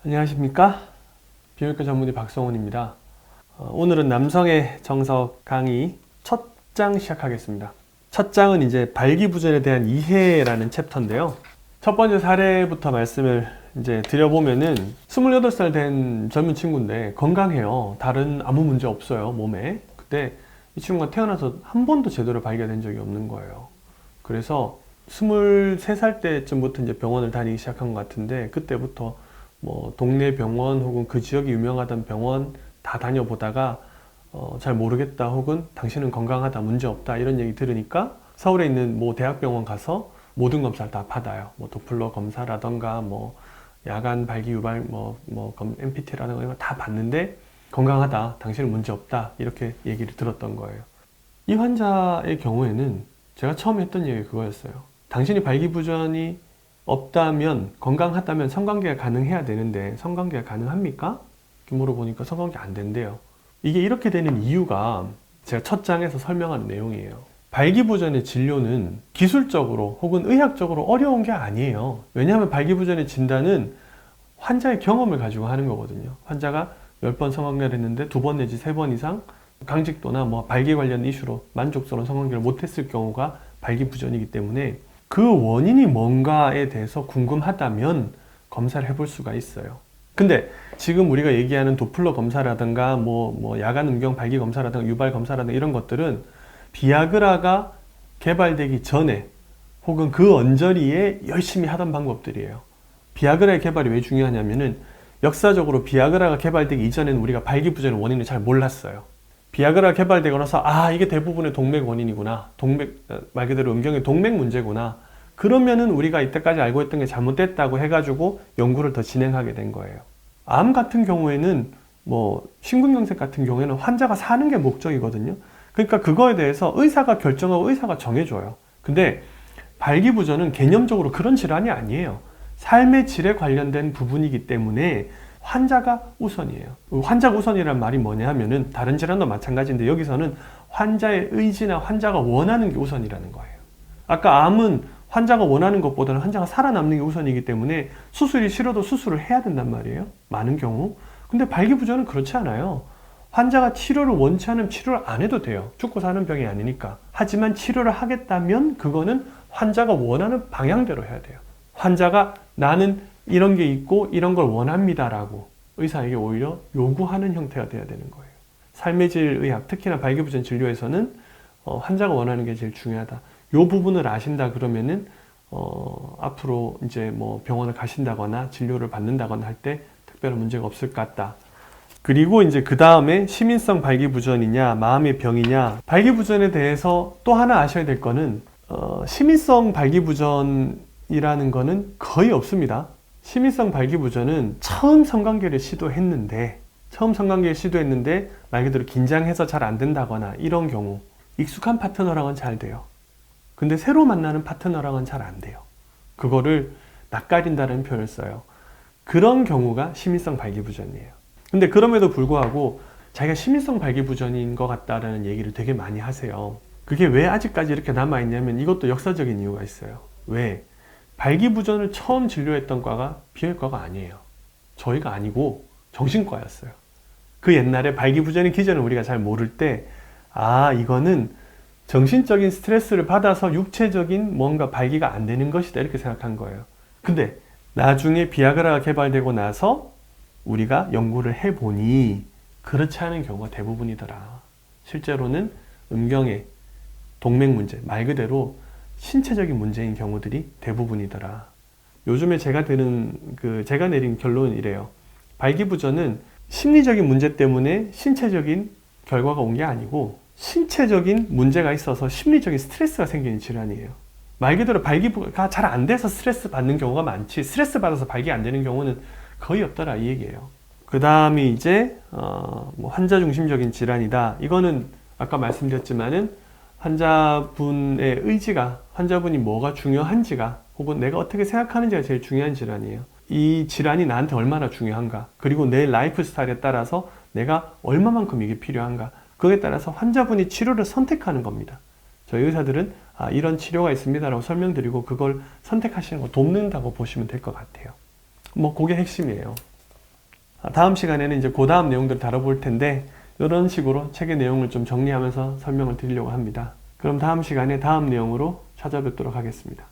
안녕하십니까? 비뇨기과 전문의 박성훈입니다. 오늘은 남성의 정석 강의 첫 장 시작하겠습니다. 첫 장은 이제 발기부전에 대한 이해라는 챕터인데요. 첫 번째 사례부터 말씀을 이제 드려보면은 28살 된 젊은 친구인데 건강해요. 다른 아무 문제 없어요, 몸에. 그때 이 친구가 태어나서 한 번도 제대로 발견된 적이 없는 거예요. 그래서 23살 때쯤부터 이제 병원을 다니기 시작한 것 같은데, 그때부터 뭐 동네 병원 혹은 그 지역이 유명하던 병원 다 다녀보다가 잘 모르겠다 혹은 당신은 건강하다 문제없다 이런 얘기 들으니까 서울에 있는 뭐 대학병원 가서 모든 검사를 다 받아요. 뭐 도플러 검사라던가 뭐 야간 발기 유발 MPT라든가 이런 거 다 받는데 건강하다, 당신은 문제없다 이렇게 얘기를 들었던 거예요. 이 환자의 경우에는 제가 처음 했던 얘기 그거였어요. 당신이 발기부전이 없다면, 건강하다면 성관계가 가능해야 되는데 성관계가 가능합니까? 이렇게 물어보니까 성관계 안 된대요. 이게 이렇게 되는 이유가 제가 첫 장에서 설명하는 내용이에요. 발기부전의 진료는 기술적으로 혹은 의학적으로 어려운 게 아니에요. 왜냐하면 발기부전의 진단은 환자의 경험을 가지고 하는 거거든요. 환자가 10번 성관계를 했는데 2번 내지 3번 이상 강직도나 뭐 발기 관련 이슈로 만족스러운 성관계를 못했을 경우가 발기부전이기 때문에 그 원인이 뭔가에 대해서 궁금하다면 검사를 해볼 수가 있어요. 근데 지금 우리가 얘기하는 도플러 검사라든가 뭐 야간 음경 발기 검사라든가 유발 검사라든가 이런 것들은 비아그라가 개발되기 전에 혹은 그 언저리에 열심히 하던 방법들이에요. 비아그라의 개발이 왜 중요하냐면은 역사적으로 비아그라가 개발되기 이전에는 우리가 발기부전의 원인을 잘 몰랐어요. 비아그라 개발되고 나서 이게 대부분의 동맥 원인이구나, 말 그대로 음경의 동맥 문제구나, 그러면은 우리가 이때까지 알고 있던 게 잘못됐다고 해가지고 연구를 더 진행하게 된 거예요. 암 같은 경우에는 뭐 심근경색 같은 경우에는 환자가 사는 게 목적이거든요. 그러니까 그거에 대해서 의사가 결정하고 의사가 정해줘요. 근데 발기부전은 개념적으로 그런 질환이 아니에요. 삶의 질에 관련된 부분이기 때문에 환자가 우선이에요. 환자가 우선이란 말이 뭐냐 하면은 다른 질환도 마찬가지인데 여기서는 환자의 의지나 환자가 원하는 게 우선이라는 거예요. 아까 암은 환자가 원하는 것보다는 환자가 살아남는 게 우선이기 때문에 수술이 싫어도 수술을 해야 된단 말이에요. 많은 경우. 근데 발기부전은 그렇지 않아요. 환자가 치료를 원치 않으면 치료를 안 해도 돼요. 죽고 사는 병이 아니니까. 하지만 치료를 하겠다면 그거는 환자가 원하는 방향대로 해야 돼요. 환자가 나는 이런 게 있고 이런 걸 원합니다라고 의사에게 오히려 요구하는 형태가 돼야 되는 거예요. 삶의 질 의학, 특히나 발기부전 진료에서는 환자가 원하는 게 제일 중요하다. 요 부분을 아신다 그러면은 앞으로 이제 뭐 병원을 가신다거나 진료를 받는다거나 할 때 특별한 문제가 없을 것 같다. 그리고 이제 그 다음에 시민성 발기부전이냐 마음의 병이냐, 발기부전에 대해서 또 하나 아셔야 될 거는 시민성 발기부전이라는 거는 거의 없습니다. 시민성 발기부전은 처음 성관계를 시도했는데 말 그대로 긴장해서 잘 안 된다거나 이런 경우, 익숙한 파트너랑은 잘 돼요. 근데 새로 만나는 파트너랑은 잘 안 돼요. 그거를 낯가린다는 표현을 써요. 그런 경우가 시민성 발기부전이에요. 근데 그럼에도 불구하고 자기가 시민성 발기부전인 것 같다라는 얘기를 되게 많이 하세요. 그게 왜 아직까지 이렇게 남아있냐면 이것도 역사적인 이유가 있어요. 왜? 발기부전을 처음 진료했던 과가 비뇨기과가 아니에요. 저희가 아니고 정신과였어요. 그 옛날에 발기부전의 기전을 우리가 잘 모를 때 이거는 정신적인 스트레스를 받아서 육체적인 뭔가 발기가 안 되는 것이다 이렇게 생각한 거예요. 근데 나중에 비아그라가 개발되고 나서 우리가 연구를 해보니 그렇지 않은 경우가 대부분이더라. 실제로는 음경의 동맥 문제, 말 그대로 신체적인 문제인 경우들이 대부분이더라. 요즘에 제가 내린 결론은 이래요. 발기부전은 심리적인 문제 때문에 신체적인 결과가 온 게 아니고 신체적인 문제가 있어서 심리적인 스트레스가 생기는 질환이에요. 말 그대로 발기가 잘 안 돼서 스트레스 받는 경우가 많지, 스트레스 받아서 발기 안 되는 경우는 거의 없더라 이 얘기예요. 그 다음에 이제 환자 중심적인 질환이다. 이거는 아까 말씀드렸지만은 환자분의 의지가, 환자분이 뭐가 중요한지가 혹은 내가 어떻게 생각하는지가 제일 중요한 질환이에요. 이 질환이 나한테 얼마나 중요한가, 그리고 내 라이프 스타일에 따라서 내가 얼마만큼 이게 필요한가, 그에 따라서 환자분이 치료를 선택하는 겁니다. 저희 의사들은 이런 치료가 있습니다 라고 설명드리고 그걸 선택하시는 거 돕는다고 보시면 될 것 같아요. 뭐 그게 핵심이에요. 다음 시간에는 이제 그 다음 내용들을 다뤄볼 텐데 이런 식으로 책의 내용을 좀 정리하면서 설명을 드리려고 합니다. 그럼 다음 시간에 다음 내용으로 찾아뵙도록 하겠습니다.